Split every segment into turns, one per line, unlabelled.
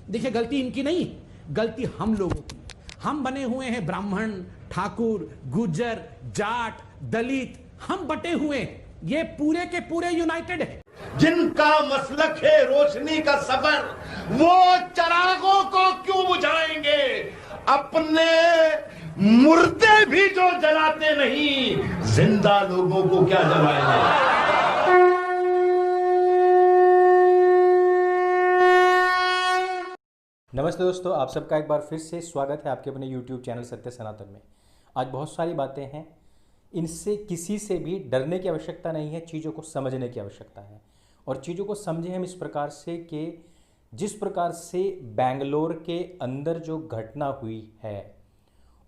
देखिए, गलती इनकी नहीं, गलती हम लोगों की। हम बने हुए हैं ब्राह्मण, ठाकुर, गुज्जर, जाट, दलित, हम बटे हुए हैं। ये पूरे के पूरे यूनाइटेड है।
जिनका मसलक है रोशनी का सफर, वो चरागों को क्यों बुझाएंगे? अपने मुर्दे भी जो जलाते नहीं, जिंदा लोगों को क्या जलाएंगे?
नमस्ते दोस्तों, आप सबका एक बार फिर से स्वागत है आपके अपने YouTube चैनल सत्य सनातन में। आज बहुत सारी बातें हैं, इनसे किसी से भी डरने की आवश्यकता नहीं है, चीज़ों को समझने की आवश्यकता है। और चीज़ों को समझें हम इस प्रकार से कि जिस प्रकार से बेंगलोर के अंदर जो घटना हुई है,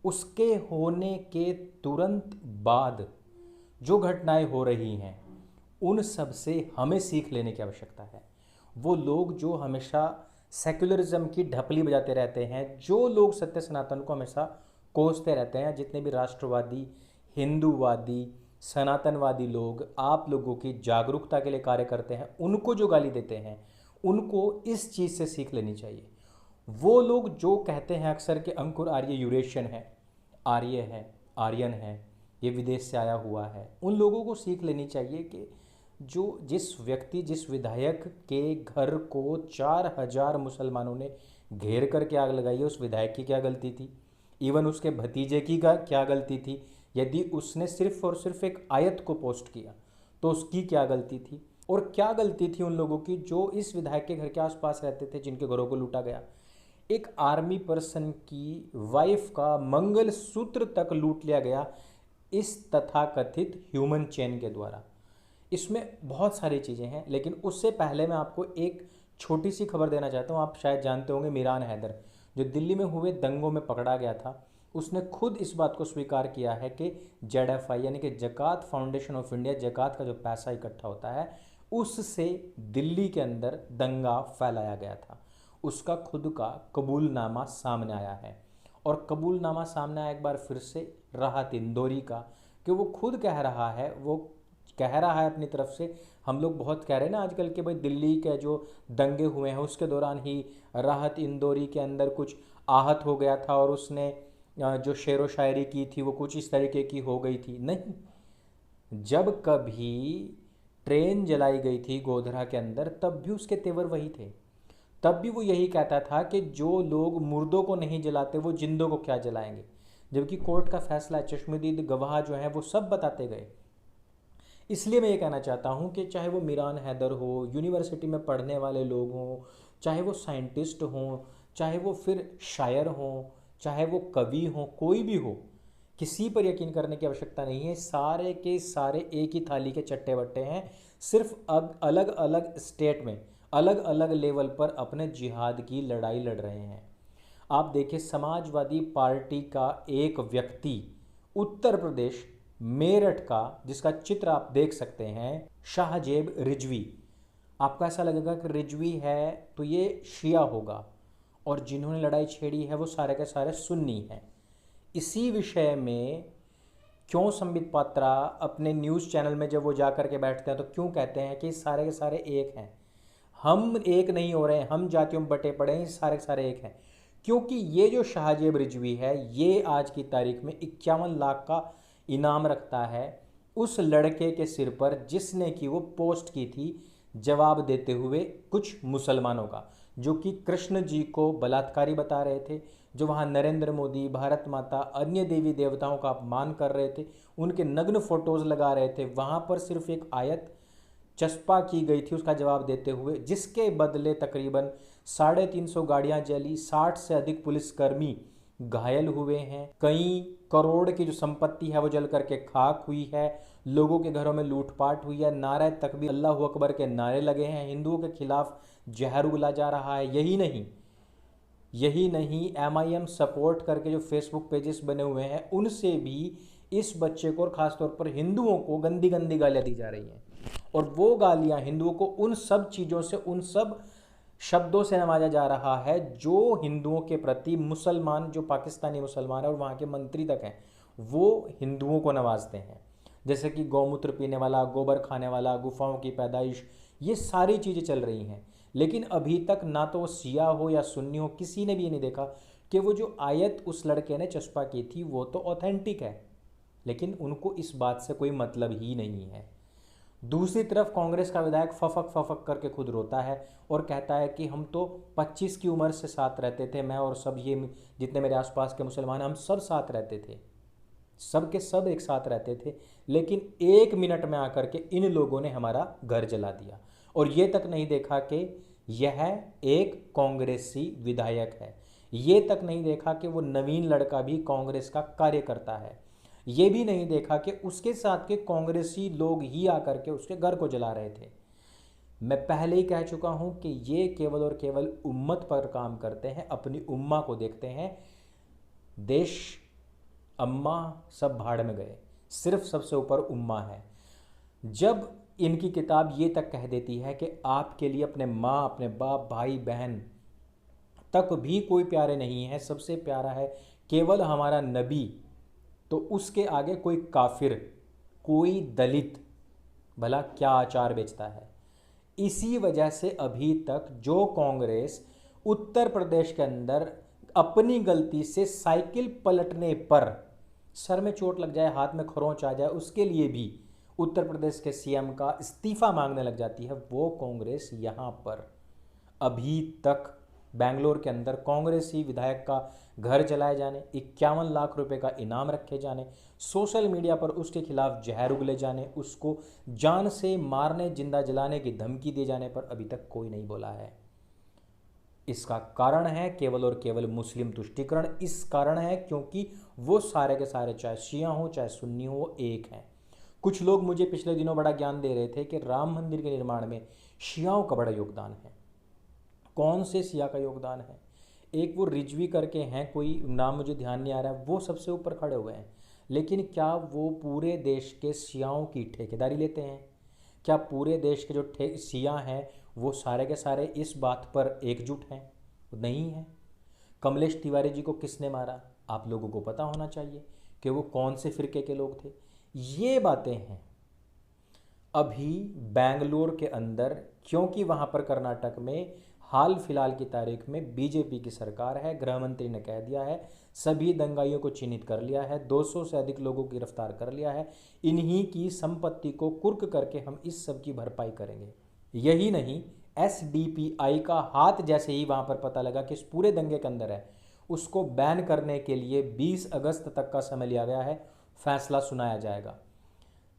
उसके होने के तुरंत बाद जो घटनाएं हो रही हैं, उन सब से हमें सीख लेने की आवश्यकता है। वो लोग जो हमेशा सेक्युलरिज्म की ढपली बजाते रहते हैं, जो लोग सत्य सनातन को हमेशा कोसते रहते हैं, जितने भी राष्ट्रवादी, हिंदूवादी, सनातनवादी लोग आप लोगों की जागरूकता के लिए कार्य करते हैं, उनको जो गाली देते हैं, उनको इस चीज़ से सीख लेनी चाहिए। वो लोग जो कहते हैं अक्सर कि अंकुर आर्य यूरेशियन है, आर्य है, आर्यन है, ये विदेश से आया हुआ है, उन लोगों को सीख लेनी चाहिए कि जिस विधायक के घर को 4000 मुसलमानों ने घेर करके आग लगाई है, उस विधायक की क्या गलती थी? इवन उसके भतीजे की क्या गलती थी? यदि उसने सिर्फ और सिर्फ एक आयत को पोस्ट किया तो उसकी क्या गलती थी? और क्या गलती थी उन लोगों की जो इस विधायक के घर के आसपास रहते थे, जिनके घरों को लूटा गया? एक आर्मी पर्सन की वाइफ का मंगलसूत्र तक लूट लिया गया इस तथाकथित ह्यूमन चेन के द्वारा। इसमें बहुत सारी चीज़ें हैं, लेकिन उससे पहले मैं आपको एक छोटी सी खबर देना चाहता हूँ। आप शायद जानते होंगे, मीरान हैदर जो दिल्ली में हुए दंगों में पकड़ा गया था, उसने खुद इस बात को स्वीकार किया है कि जेडएफआई यानी कि ज़कात फाउंडेशन ऑफ इंडिया, ज़कात का जो पैसा इकट्ठा होता है, उससे दिल्ली के अंदर दंगा फैलाया गया था। उसका खुद का कबूलनामा सामने आया है, और कबूलनामा सामने आया एक बार फिर से राहत इंदौरी का, कि वो खुद कह रहा है अपनी तरफ से। हम लोग बहुत कह रहे हैं ना आजकल के भाई दिल्ली के जो दंगे हुए हैं उसके दौरान ही राहत इंदौरी के अंदर कुछ आहत हो गया था, और उसने जो शेरो शायरी की थी वो कुछ इस तरीके की हो गई थी। नहीं, जब कभी ट्रेन जलाई गई थी गोधरा के अंदर, तब भी उसके तेवर वही थे। तब भी वो यही कहता था कि जो लोग मुर्दों को नहीं जलाते वो जिंदों को क्या जलाएंगे। जबकि कोर्ट का फैसला, चश्मदीद गवाह जो हैं वो सब बताते गए। इसलिए मैं ये कहना चाहता हूँ कि चाहे वो मीरान हैदर हो, यूनिवर्सिटी में पढ़ने वाले लोग हों, चाहे वो साइंटिस्ट हों, चाहे वो फिर शायर हों, चाहे वो कवि हों, कोई भी हो, किसी पर यकीन करने की आवश्यकता नहीं है। सारे के सारे एक ही थाली के चट्टे बट्टे हैं, सिर्फ अब अलग अलग स्टेट में अलग अलग लेवल पर अपने जिहाद की लड़ाई लड़ रहे हैं। आप देखिए, समाजवादी पार्टी का एक व्यक्ति उत्तर प्रदेश मेरठ का, जिसका चित्र आप देख सकते हैं, शाहजेब रिजवी। आपको ऐसा लगेगा कि रिजवी है तो ये शिया होगा, और जिन्होंने लड़ाई छेड़ी है वो सारे के सारे सुन्नी हैं। इसी विषय में क्यों संबित पात्रा अपने न्यूज़ चैनल में जब वो जा कर के बैठते हैं तो क्यों कहते हैं कि सारे के सारे एक हैं? हम एक नहीं हो रहे हैं, हम जातियों में बटे पड़े हैं, सारे के सारे एक हैं। क्योंकि ये जो शाहजेब रिजवी है, ये आज की तारीख में 51 लाख का इनाम रखता है उस लड़के के सिर पर जिसने कि वो पोस्ट की थी जवाब देते हुए कुछ मुसलमानों का, जो कि कृष्ण जी को बलात्कारी बता रहे थे, जो वहाँ नरेंद्र मोदी, भारत माता, अन्य देवी देवताओं का अपमान कर रहे थे, उनके नग्न फोटोज़ लगा रहे थे। वहाँ पर सिर्फ एक आयत चस्पा की गई थी उसका जवाब देते हुए, जिसके बदले तकरीबन 350 गाड़ियाँ जली, 60 से अधिक पुलिसकर्मी घायल हुए हैं, कई करोड़ की जो संपत्ति है वो जल करके खाक हुई है, लोगों के घरों में लूटपाट हुई है, नारे तकबीर, अल्लाहू अकबर के नारे लगे हैं, हिंदुओं के खिलाफ जहर उगला जा रहा है। यही नहीं, MIM सपोर्ट करके जो फेसबुक पेजेस बने हुए हैं, उनसे भी इस बच्चे को और ख़ासतौर पर हिंदुओं को गंदी गंदी गालियाँ दी जा रही हैं। और वो गालियाँ हिंदुओं को उन सब चीज़ों से, उन सब शब्दों से नवाजा जा रहा है जो हिंदुओं के प्रति मुसलमान, जो पाकिस्तानी मुसलमान है और वहाँ के मंत्री तक हैं, वो हिंदुओं को नवाजते हैं। जैसे कि गौमूत्र पीने वाला, गोबर खाने वाला, गुफाओं की पैदाइश, ये सारी चीज़ें चल रही हैं। लेकिन अभी तक ना तो वो शिया हो या सुन्नी हो, किसी ने भी ये नहीं देखा कि वो जो आयत उस लड़के ने चस्पा की थी वो तो ऑथेंटिक है, लेकिन उनको इस बात से कोई मतलब ही नहीं है। दूसरी तरफ कांग्रेस का विधायक फफक फफक करके खुद रोता है और कहता है कि हम तो 25 की उम्र से साथ रहते थे, मैं और सब ये जितने मेरे आसपास के मुसलमान हम सब साथ रहते थे, सब के सब एक साथ रहते थे, लेकिन 1 मिनट में आकर के इन लोगों ने हमारा घर जला दिया। और ये तक नहीं देखा कि यह एक कांग्रेसी विधायक है, ये तक नहीं देखा कि वो नवीन लड़का भी कांग्रेस का कार्यकर्ता है, ये भी नहीं देखा कि उसके साथ के कांग्रेसी लोग ही आकर के उसके घर को जला रहे थे। मैं पहले ही कह चुका हूं कि ये केवल और केवल उम्मत पर काम करते हैं, अपनी उम्मा को देखते हैं। देश अम्मा सब भाड़ में गए, सिर्फ सबसे ऊपर उम्मा है। जब इनकी किताब ये तक कह देती है कि आपके लिए अपने माँ, अपने बाप, भाई, बहन तक भी कोई प्यारे नहीं है, सबसे प्यारा है केवल हमारा नबी, तो उसके आगे कोई काफिर, कोई दलित भला क्या अचार बेचता है। इसी वजह से अभी तक जो कांग्रेस उत्तर प्रदेश के अंदर अपनी गलती से साइकिल पलटने पर सर में चोट लग जाए, हाथ में खरोंच आ जाए, उसके लिए भी उत्तर प्रदेश के सीएम का इस्तीफा मांगने लग जाती है, वो कांग्रेस यहाँ पर अभी तक बेंगलोर के अंदर कांग्रेसी विधायक का घर जलाए जाने, 51 लाख रुपए का इनाम रखे जाने, सोशल मीडिया पर उसके खिलाफ जहर उगले जाने, उसको जान से मारने, जिंदा जलाने की धमकी दिए जाने पर अभी तक कोई नहीं बोला है। इसका कारण है केवल और केवल मुस्लिम तुष्टीकरण। इस कारण है क्योंकि वो सारे के सारे, चाहे शिया हो चाहे सुन्नी हो, वो एक हैं। कुछ लोग मुझे पिछले दिनों बड़ा ज्ञान दे रहे थे कि राम मंदिर के निर्माण में शियाओं का बड़ा योगदान है। कौन से शिया का योगदान है? एक वो रिजवी करके हैं, कोई नाम मुझे ध्यान नहीं आ रहा है, वो सबसे ऊपर खड़े हुए हैं। लेकिन क्या वो पूरे देश के शियाओं की ठेकेदारी लेते हैं? क्या पूरे देश के जो शिया हैं वो सारे के सारे इस बात पर एकजुट हैं? नहीं है। कमलेश तिवारी जी को किसने मारा? आप लोगों को पता होना चाहिए कि वो कौन से फिरके के लोग थे। ये बातें हैं। अभी बेंगलोर के अंदर, क्योंकि वहाँ पर कर्नाटक में हाल फिलहाल की तारीख में बीजेपी की सरकार है, गृह मंत्री ने कह दिया है, सभी दंगाइयों को चिन्हित कर लिया है, 200 से अधिक लोगों की गिरफ्तार कर लिया है, इन्हीं की संपत्ति को कुर्क करके हम इस सब की भरपाई करेंगे। यही नहीं, एसडीपीआई का हाथ जैसे ही वहाँ पर पता लगा कि इस पूरे दंगे के अंदर है, उसको बैन करने के लिए 20 अगस्त तक का समय लिया गया है, फैसला सुनाया जाएगा।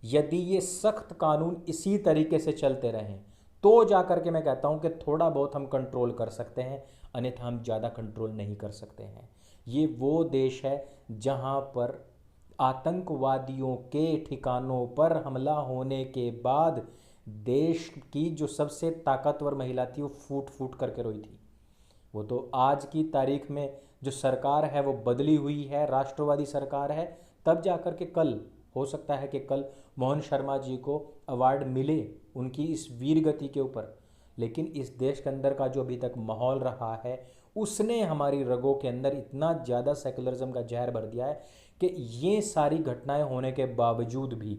यदि ये सख्त कानून इसी तरीके से चलते रहें तो जाकर के मैं कहता हूं कि थोड़ा बहुत हम कंट्रोल कर सकते हैं, अन्यथा हम ज़्यादा कंट्रोल नहीं कर सकते हैं। ये वो देश है जहां पर आतंकवादियों के ठिकानों पर हमला होने के बाद देश की जो सबसे ताकतवर महिला थी वो फूट फूट करके रोई थी। वो तो आज की तारीख में जो सरकार है वो बदली हुई है, राष्ट्रवादी सरकार है, तब जाकर के कल हो सकता है कि कल मोहन शर्मा जी को अवार्ड मिले उनकी इस वीर गति के ऊपर। लेकिन इस देश के अंदर का जो अभी तक माहौल रहा है उसने हमारी रगों के अंदर इतना ज़्यादा सेकुलरिज्म का जहर भर दिया है कि ये सारी घटनाएं होने के बावजूद भी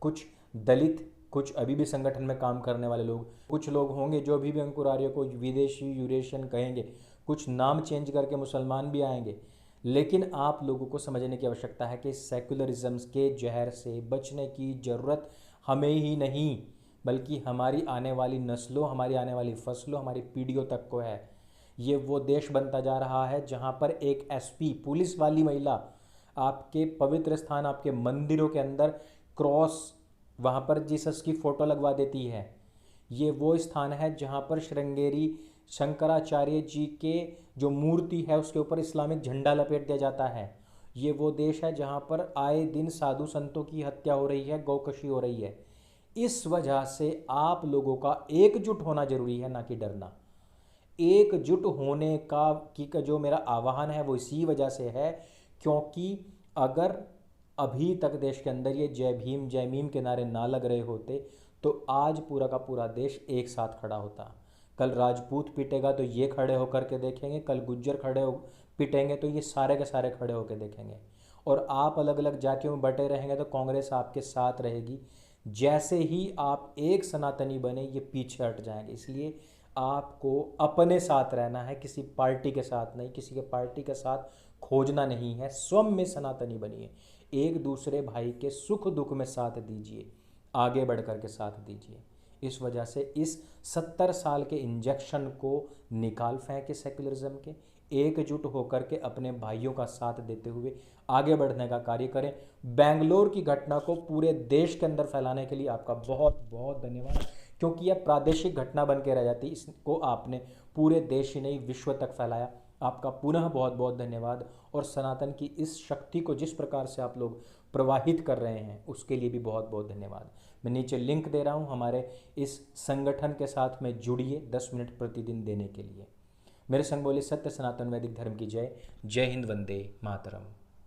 कुछ दलित, कुछ अभी भी संगठन में काम करने वाले लोग, कुछ लोग होंगे जो अभी भी अंकुर आर्य को विदेशी यूरेशियन कहेंगे, कुछ नाम चेंज करके मुसलमान भी आएंगे। लेकिन आप लोगों को समझने की आवश्यकता है कि सेकुलरिज्म के जहर से बचने की ज़रूरत हमें ही नहीं बल्कि हमारी आने वाली नस्लों, हमारी आने वाली फसलों, हमारी पीढ़ियों तक को है। ये वो देश बनता जा रहा है जहाँ पर एक एसपी पुलिस वाली महिला आपके पवित्र स्थान, आपके मंदिरों के अंदर क्रॉस, वहाँ पर जीसस की फ़ोटो लगवा देती है। ये वो स्थान है जहाँ पर श्रृंगेरी शंकराचार्य जी के जो मूर्ति है उसके ऊपर इस्लामिक झंडा लपेट दिया जाता है। ये वो देश है जहाँ पर आए दिन साधु संतों की हत्या हो रही है, गौकशी हो रही है। इस वजह से आप लोगों का एकजुट होना जरूरी है, ना कि डरना। एकजुट होने का जो मेरा आह्वान है वो इसी वजह से है क्योंकि अगर अभी तक देश के अंदर ये जय भीम जय मीम के नारे ना लग रहे होते तो आज पूरा का पूरा देश एक साथ खड़ा होता। कल राजपूत पिटेगा तो ये खड़े होकर के देखेंगे, कल गुज्जर पिटेंगे तो ये सारे के सारे खड़े होकर देखेंगे। और आप अलग अलग जातियों में बटे रहेंगे तो कांग्रेस आपके साथ रहेगी। जैसे ही आप एक सनातनी बने ये पीछे हट जाएंगे। इसलिए आपको अपने साथ रहना है, किसी पार्टी के साथ नहीं, किसी के पार्टी के साथ खोजना नहीं है। स्वयं में सनातनी बनिए, एक दूसरे भाई के सुख दुख में साथ दीजिए, आगे बढ़ कर के साथ दीजिए। इस वजह से इस 70 साल के इंजेक्शन को निकाल फेंके सेक्युलरिज्म के, एकजुट होकर के अपने भाइयों का साथ देते हुए आगे बढ़ने का कार्य करें। बेंगलोर की घटना को पूरे देश के अंदर फैलाने के लिए आपका बहुत बहुत धन्यवाद, क्योंकि यह प्रादेशिक घटना बन के रह जाती, इसको आपने पूरे देश ही नहीं विश्व तक फैलाया। आपका पुनः बहुत बहुत धन्यवाद। और सनातन की इस शक्ति को जिस प्रकार से आप लोग प्रवाहित कर रहे हैं उसके लिए भी बहुत बहुत धन्यवाद। मैं नीचे लिंक दे रहा हूं, हमारे इस संगठन के साथ में जुड़िए 10 मिनट प्रतिदिन देने के लिए। मेरे संग बोले सत्य सनातन वैदिक धर्म की जय। जय हिंद, वंदे मातरम।